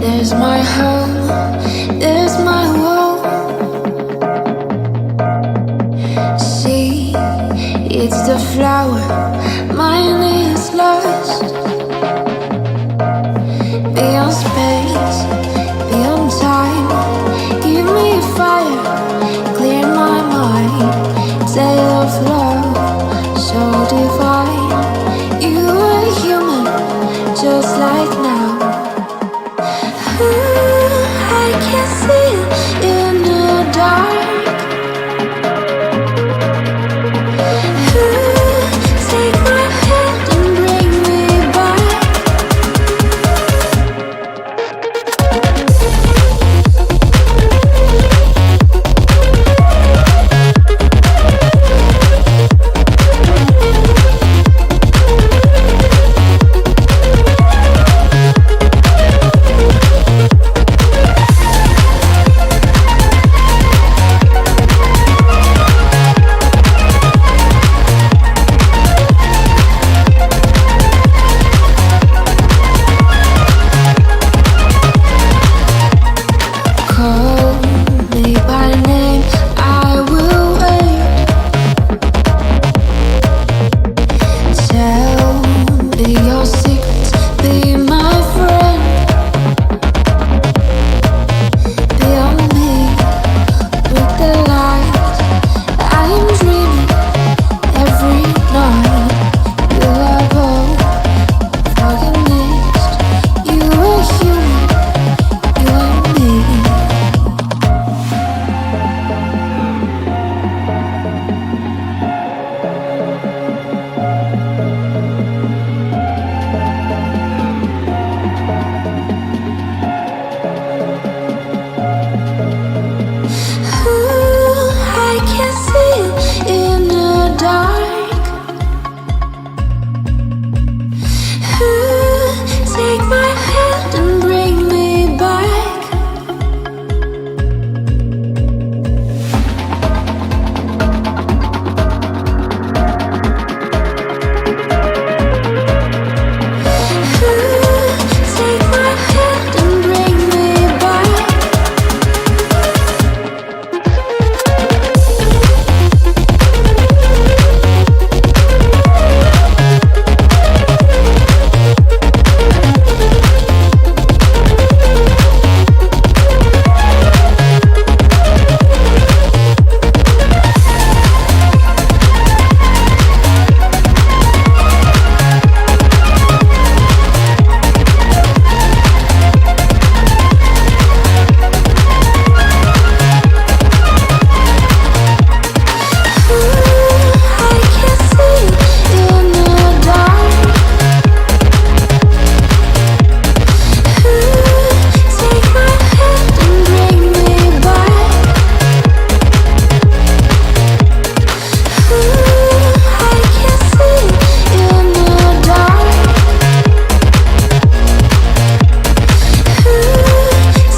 There's my home, there's my world. See, it's the flower, mine is lost. Beyond space, beyond time, give me a fire, clear my mind. Tale of love, so divine. You are human, just like now. I can see it in the dark. Take my hand and bring me back. Take my hand and bring me back.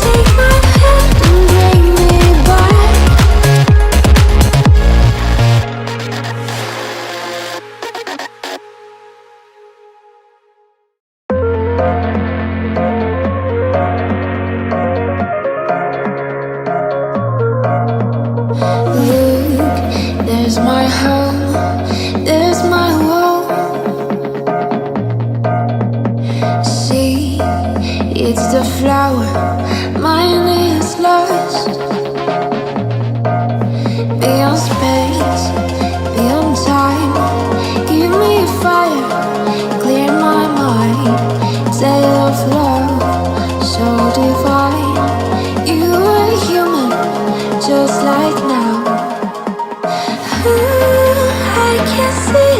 Take my hand and bring me back. There's my home, there's my world. See, it's the flower, mine is lost. Beyond space, beyond time, give me a fire, clear my mind. Tale of love, so divine. You are human, just like now. I can see